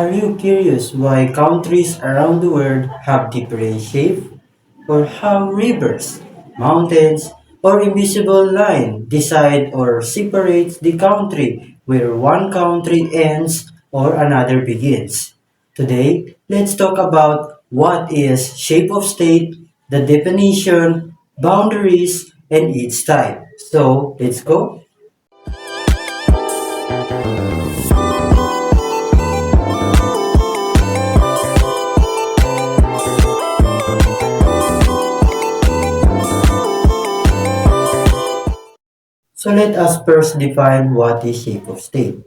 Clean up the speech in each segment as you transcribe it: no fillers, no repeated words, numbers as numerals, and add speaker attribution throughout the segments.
Speaker 1: Are you curious why countries around the world have different shape? Or how rivers, mountains, or invisible line decide or separates the country where one country ends or another begins? Today, let's talk about what is shape of state, the definition, boundaries, and its type. So, let's go. So let us first define what is shape of state.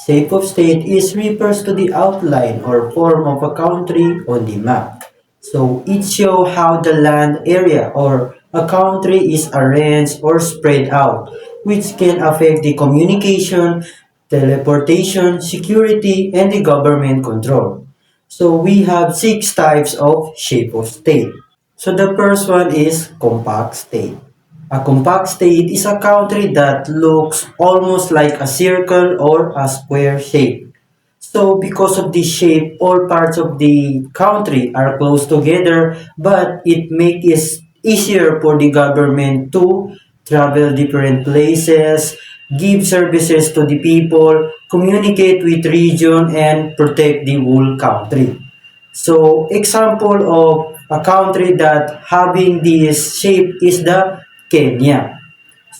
Speaker 1: Shape of state is refers to the outline or form of a country on the map. So it shows how the land area or a country is arranged or spread out, which can affect the communication, teleportation, security, and the government control. So we have six types of shape of state. So the first one is compact state. A compact state is a country that looks almost like a circle or a square shape. So because of this shape, all parts of the country are close together, but it makes it easier for the government to travel different places, give services to the people, communicate with region, and protect the whole country. So example of a country that having this shape is the Kenya.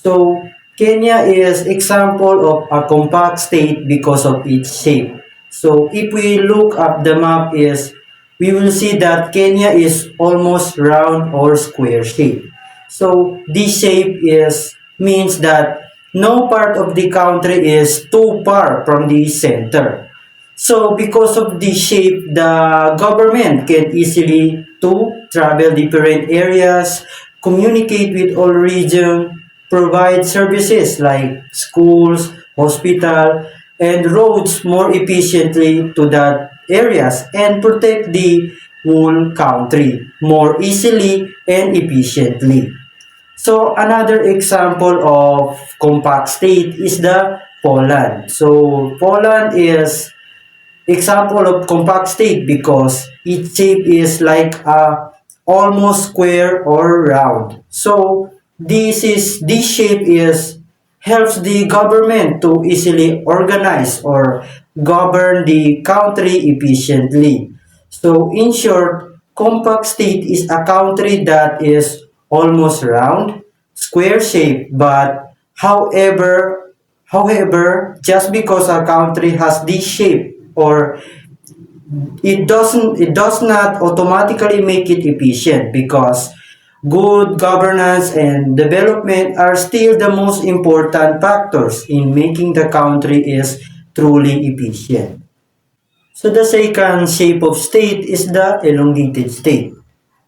Speaker 1: So Kenya is example of a compact state because of its shape. So if we look up the map is we will see that Kenya is almost round or square shape. So this shape is means that no part of the country is too far from the center. So because of this shape, the government can easily to travel different areas, communicate with all region, provide services like schools, hospital, and roads more efficiently to that areas and protect the whole country more easily and efficiently. So another example of compact state is the Poland. So Poland is example of compact state because its shape is like a almost square or round. So this shape is helps the government to easily organize or govern the country efficiently. So in short, compact state is a country that is almost round, square shape, but however, just because a country has this shape or it does not automatically make it efficient because good governance and development are still the most important factors in making the country is truly efficient. So the second shape of state is the elongated state.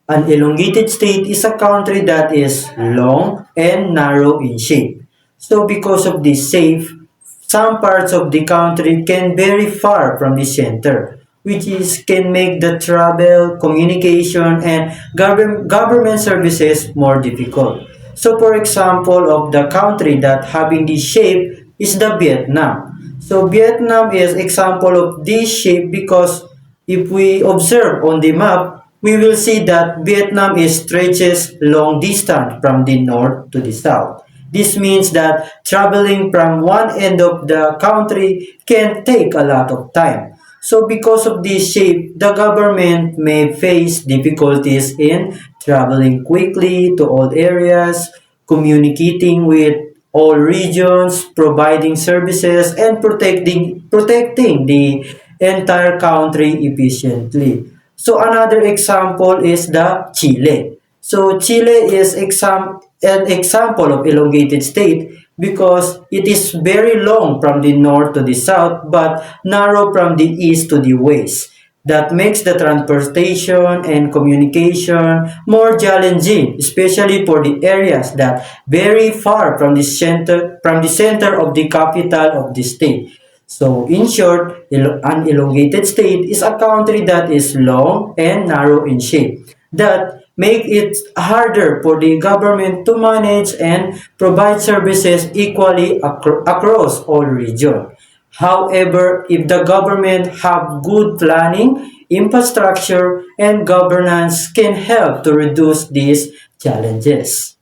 Speaker 1: An elongated state is a country that is long and narrow in shape. So because of this shape, some parts of the country can very far from the center, which is can make the travel, communication, and government services more difficult. So for example, of the country that having this shape is the Vietnam. So Vietnam is example of this shape because if we observe on the map, we will see that Vietnam is stretches long distance from the north to the south. This means that traveling from one end of the country can take a lot of time. So because of this shape, the government may face difficulties in traveling quickly to all areas, communicating with all regions, providing services, and protecting the entire country efficiently. So another example is the Chile. So Chile is an example of elongated state because it is very long from the north to the south but narrow from the east to the west. That makes the transportation and communication more challenging, especially for the areas that very far from the center of the capital of the state. So in short, an elongated state is a country that is long and narrow in shape that make it harder for the government to manage and provide services equally across all regions. However, if the government have good planning, infrastructure, and governance can help to reduce these challenges.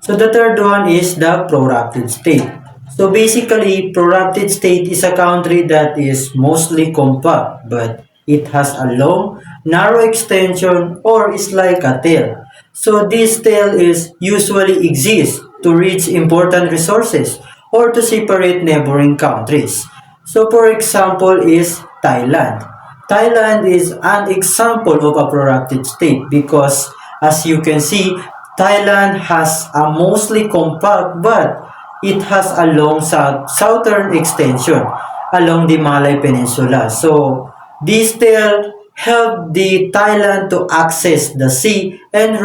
Speaker 1: So the third one is the protracted state. So basically, protracted state is a country that is mostly compact, but it has a long, narrow extension or is like a tail. So this tail is usually exists to reach important resources or to separate neighboring countries. So for example is Thailand. Thailand is an example of a protracted state because as you can see, Thailand has a mostly compact but it has a long southern extension along the Malay Peninsula. So this tail helped the Thailand to access the sea and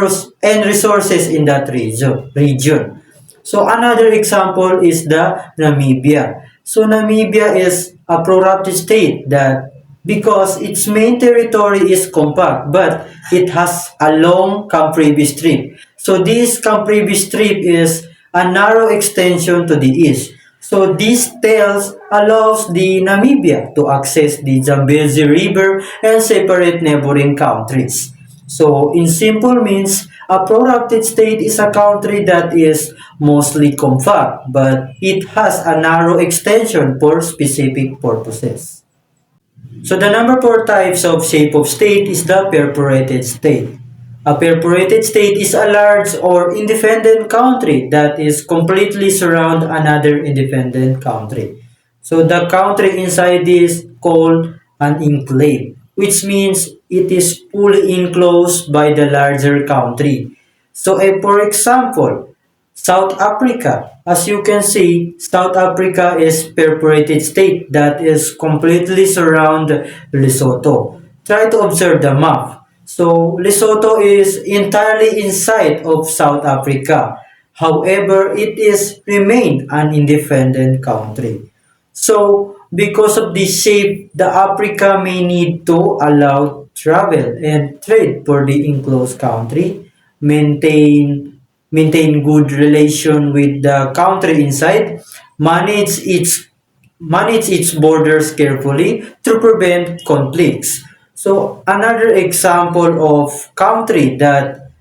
Speaker 1: resources in that region. So another example is the Namibia. So Namibia is a protracted state that because its main territory is compact but it has a long Camprivi Strip. So this Camprivi Strip is a narrow extension to the east. So this tails allows the Namibia to access the Zambezi River and separate neighboring countries. So in simple means, a protracted state is a country that is mostly compact, but it has a narrow extension for specific purposes. So the number four types of shape of state is the perforated state. A perforated state is a large or independent country that is completely surround another independent country. So the country inside is called an enclave, which means it is fully enclosed by the larger country. So for example, South Africa. As you can see, South Africa is perforated state that is completely surround Lesotho. Try to observe the map. So Lesotho is entirely inside of South Africa. However, it is remain an independent country. So because of this shape, the Africa may need to allow travel and trade for the enclosed country, maintain good relation with the country inside, manage its borders carefully to prevent conflicts. So another example of country that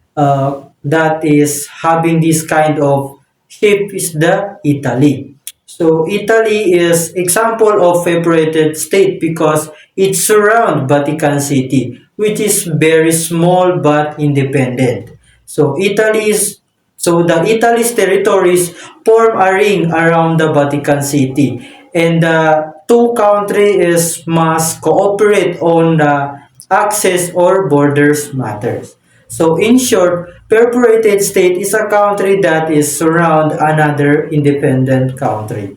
Speaker 1: is having this kind of shape is the Italy. So Italy is example of separated state because it surrounds Vatican City, which is very small but independent. So the Italy's territories form a ring around the Vatican City, and the two countries must cooperate on the access or borders matters. So in short, perforated state is a country that is surround another independent country.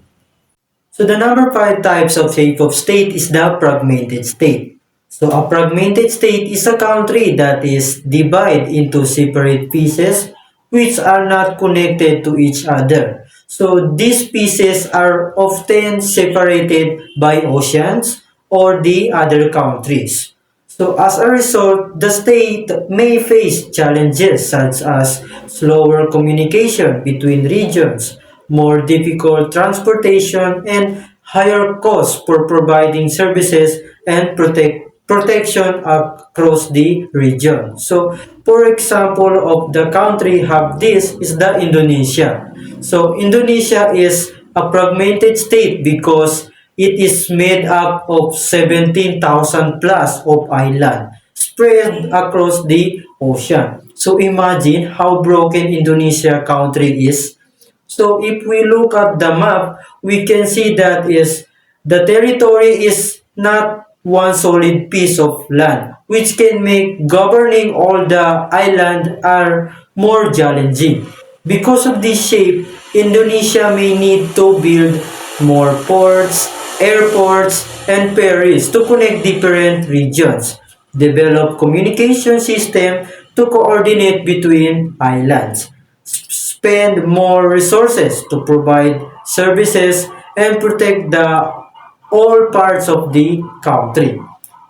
Speaker 1: So the number five types of shape of state is the fragmented state. So a fragmented state is a country that is divided into separate pieces which are not connected to each other. So these pieces are often separated by oceans or the other countries. So as a result, the state may face challenges such as slower communication between regions, more difficult transportation, and higher costs for providing services and protection across the region. So, for example, of the country have this is the Indonesia. So, Indonesia is a fragmented state because it is made up of 17,000 plus of island spread across the ocean. So imagine how broken Indonesia country is. So if we look at the map, we can see that is the territory is not one solid piece of land, which can make governing all the island are more challenging. Because of this shape, Indonesia may need to build more ports, airports, and ferries to connect different regions, develop communication system to coordinate between islands, spend more resources to provide services, and protect the all parts of the country.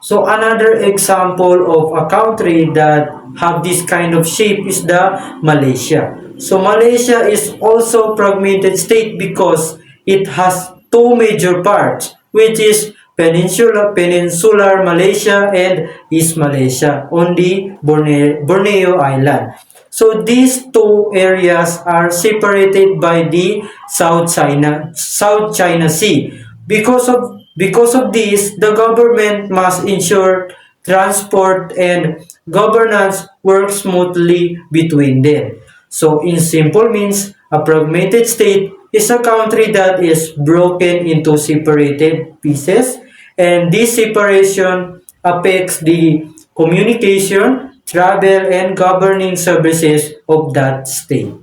Speaker 1: So another example of a country that have this kind of shape is the Malaysia. So Malaysia is also fragmented state because it has two major parts. which is Peninsular Malaysia and East Malaysia on the Borneo Island. So these two areas are separated by the South China Sea. Because of this, the government must ensure transport and governance work smoothly between them. So in simple means, a fragmented state is a country that is broken into separated pieces, and this separation affects the communication, travel, and governing services of that state.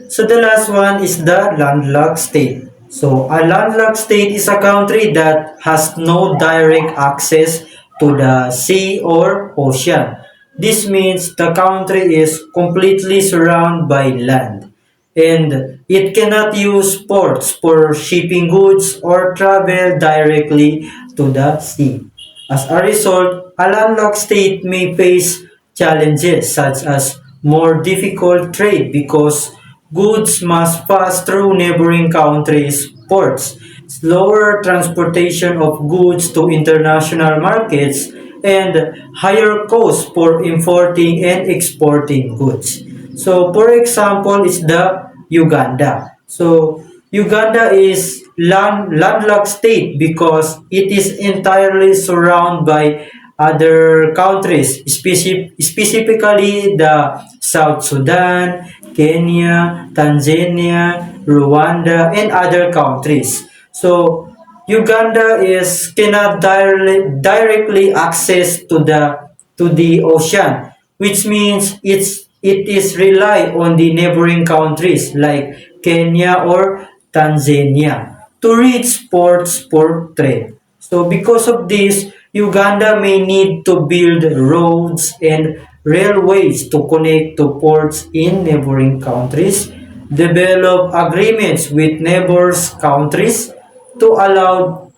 Speaker 1: So the last one is the landlocked state. So a landlocked state is a country that has no direct access to the sea or ocean. This means the country is completely surrounded by land, and it cannot use ports for shipping goods or travel directly to the sea. As a result, a landlocked state may face challenges such as more difficult trade because goods must pass through neighboring countries' ports, slower transportation of goods to international markets, and higher costs for importing and exporting goods. So, for example, is the Uganda. So, Uganda is landlocked state because it is entirely surrounded by other countries, specifically the South Sudan, Kenya, Tanzania, Rwanda, and other countries. So Uganda is cannot directly access to the ocean, which means it is rely on the neighboring countries like Kenya or Tanzania to reach ports for trade. So because of this, Uganda may need to build roads and railways to connect to ports in neighboring countries, develop agreements with neighbors countries to allow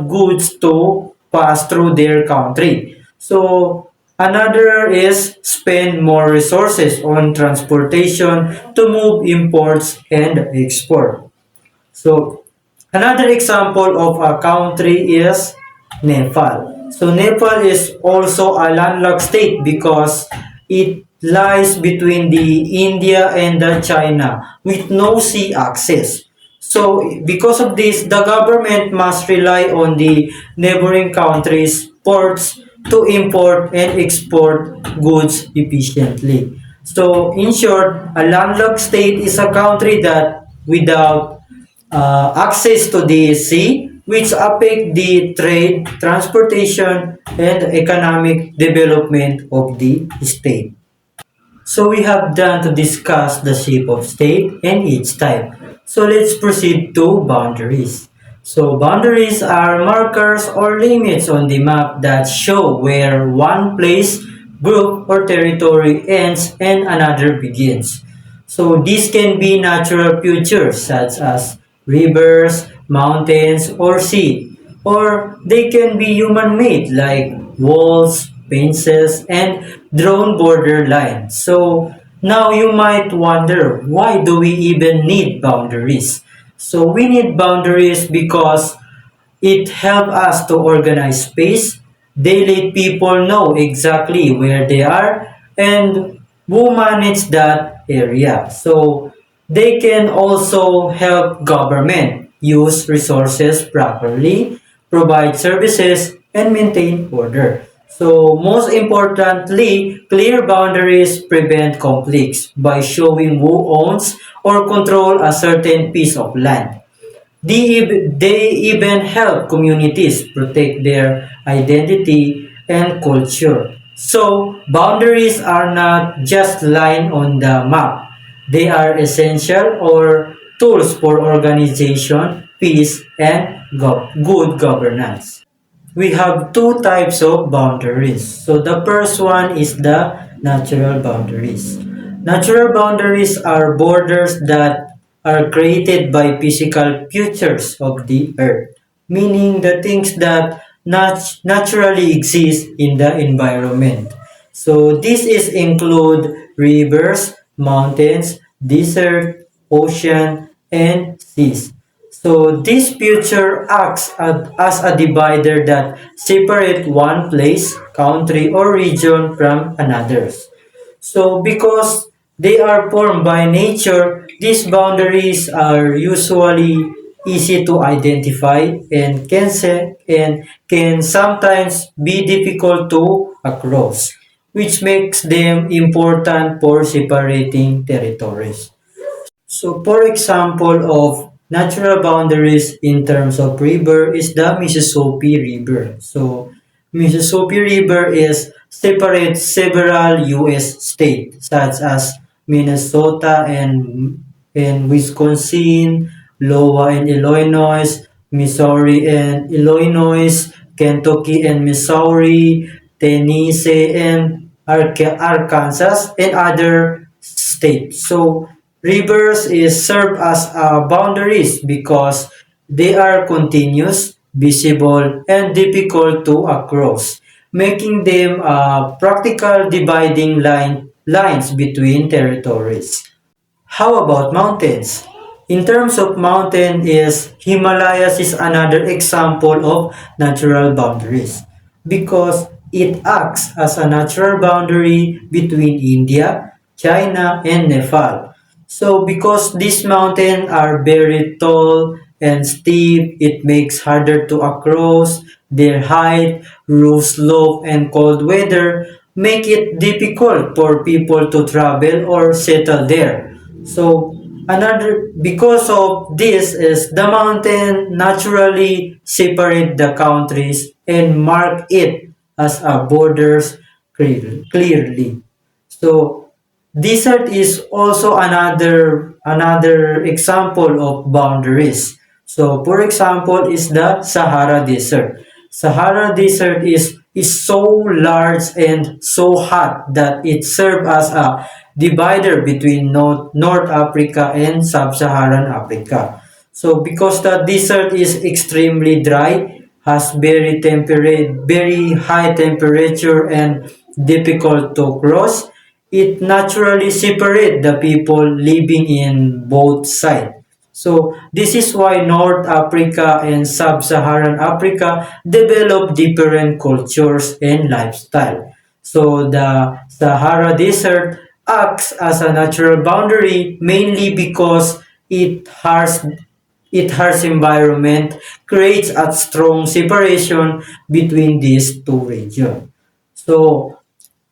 Speaker 1: goods to pass through their country. So another is spend more resources on transportation to move imports and export. So another example of a country is Nepal. So Nepal is also a landlocked state because it lies between the India and the China with no sea access. So because of this, the government must rely on the neighboring countries' ports to import and export goods efficiently. So in short, a landlocked state is a country that without access to the sea, which affect the trade, transportation, and economic development of the state. So we have done to discuss the shape of state and its type. So let's proceed to boundaries. So boundaries are markers or limits on the map that show where one place, group, or territory ends and another begins. So these can be natural features such as rivers, mountains, or sea, or they can be human-made like walls, fences, and drawn border lines. So now you might wonder, why do we even need boundaries? So we need boundaries because it helps us to organize space. They let people know exactly where they are and who manage that area. So they can also help government use resources properly, provide services, and maintain order. So most importantly, clear boundaries prevent conflicts by showing who owns or control a certain piece of land. They even help communities protect their identity and culture. So, boundaries are not just line on the map. They are essential or tools for organization, peace, and good governance. We have two types of boundaries. So the first one is the natural boundaries. Natural boundaries are borders that are created by physical features of the earth, meaning the things that naturally exist in the environment. So this is include rivers, mountains, desert, ocean, and seas. So this feature acts as a divider that separate one place, country, or region from another. So because they are formed by nature, these boundaries are usually easy to identify and can sometimes be difficult to cross, which makes them important for separating territories. So, for example of natural boundaries in terms of river is the Mississippi River. So, Mississippi River is separates several U.S. states such as Minnesota and Wisconsin, Iowa and Illinois, Missouri and Illinois, Kentucky and Missouri, Tennessee and Arkansas, and other states. So rivers is serve as boundaries because they are continuous, visible, and difficult to cross, making them practical dividing lines between territories. How about mountains? In terms of mountain is Himalayas is another example of natural boundaries because it acts as a natural boundary between India, China, and Nepal. So because these mountains are very tall and steep, it makes harder to cross. Their height, rough slope, and cold weather make it difficult for people to travel or settle there. So another because of this is the mountain naturally separate the countries and mark it as a borders clearly. So desert is also another example of boundaries. So for example is the Sahara Desert. Sahara Desert is so large and so hot that it serves as a divider between North Africa and Sub-Saharan Africa. So because the desert is extremely dry, has very high temperature and difficult to cross, it naturally separates the people living in both sides. So this is why North Africa and Sub-Saharan Africa develop different cultures and lifestyle. So the Sahara Desert acts as a natural boundary mainly because it harsh environment creates a strong separation between these two regions. So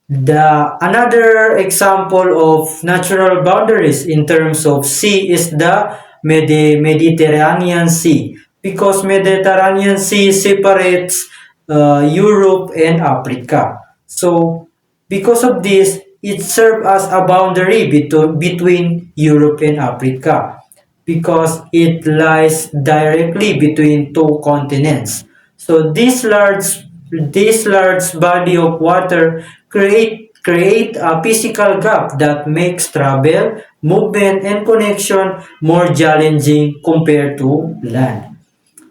Speaker 1: the another example of natural boundaries in terms of sea is the Mediterranean Sea because Mediterranean Sea separates Europe and Africa. So because of this, it serves as a boundary between Europe and Africa because it lies directly between two continents. So this large body of water create a physical gap that makes travel, movement, and connection more challenging compared to land.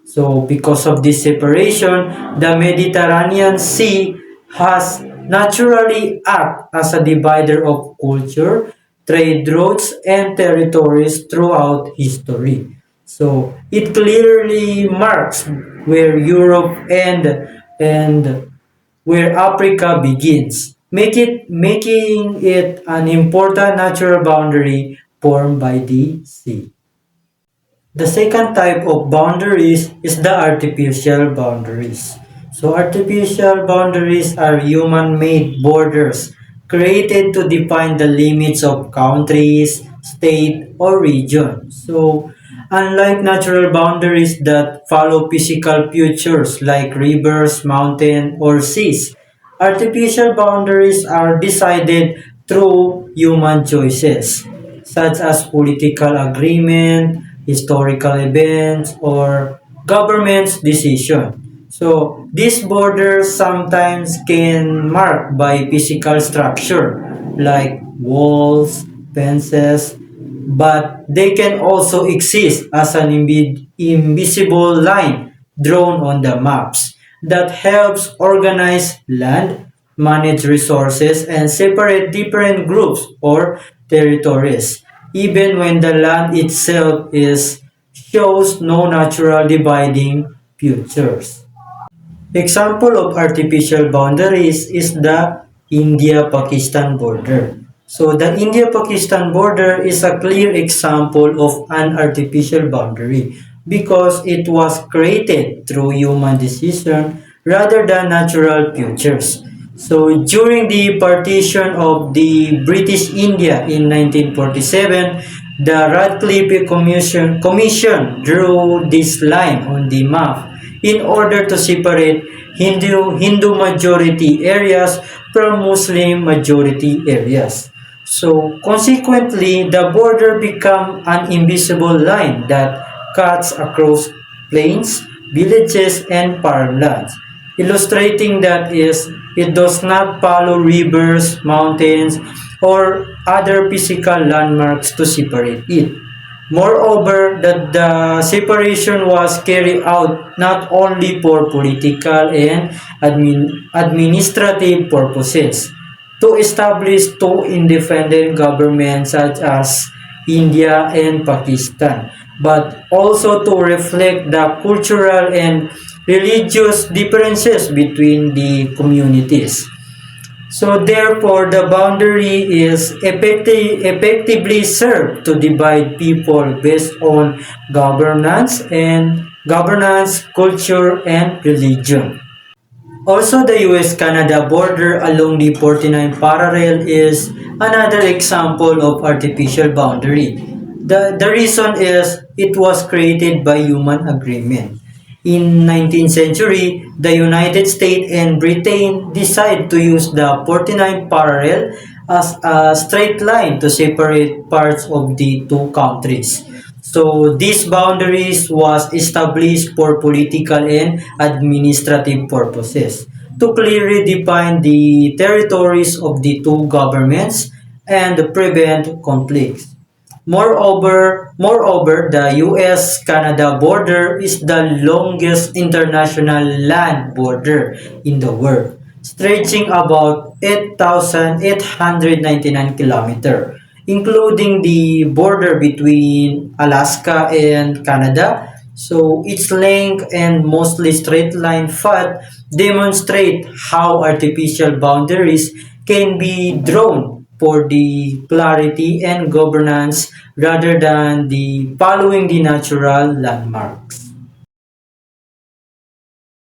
Speaker 1: So because of this separation, the Mediterranean Sea has naturally act as a divider of culture, trade routes, and territories throughout history. So it clearly marks where Europe and where Africa begins, making it an important natural boundary formed by the sea. The second type of boundaries is the artificial boundaries. So artificial boundaries are human-made borders created to define the limits of countries, state, or region. So unlike natural boundaries that follow physical features like rivers, mountains, or seas, artificial boundaries are decided through human choices such as political agreement, historical events, or government's decision. So these borders sometimes can marked by physical structure like walls, fences, but they can also exist as an invisible line drawn on the maps that helps organize land, manage resources, and separate different groups or territories, even when the land itself is shows no natural dividing features. Example of artificial boundaries is the India-Pakistan border. So the India-Pakistan border is a clear example of an artificial boundary because it was created through human decision rather than natural features. So during the partition of the British India in 1947, the Radcliffe Commission drew this line on the map in order to separate Hindu majority areas from Muslim majority areas. So consequently, the border became an invisible line that cuts across plains, villages, and farmlands, illustrating that is it does not follow rivers, mountains, or other physical landmarks to separate it. Moreover, that the separation was carried out not only for political and administrative purposes, to establish two independent governments such as India and Pakistan, but also to reflect the cultural and religious differences between the communities. So therefore, the boundary is effectively served to divide people based on governance, culture, and religion. Also, the US-Canada border along the 49 parallel is another example of artificial boundary. The reason is it was created by human agreement. In 19th century, the United States and Britain decided to use the 49 parallel as a straight line to separate parts of the two countries. So these boundaries was established for political and administrative purposes to clearly define the territories of the two governments and prevent conflicts. Moreover, the US-Canada border is the longest international land border in the world, stretching about 8,899 kilometers, including the border between Alaska and Canada. So its length and mostly straight line path demonstrate how artificial boundaries can be drawn for the clarity and governance rather than the following the natural landmarks.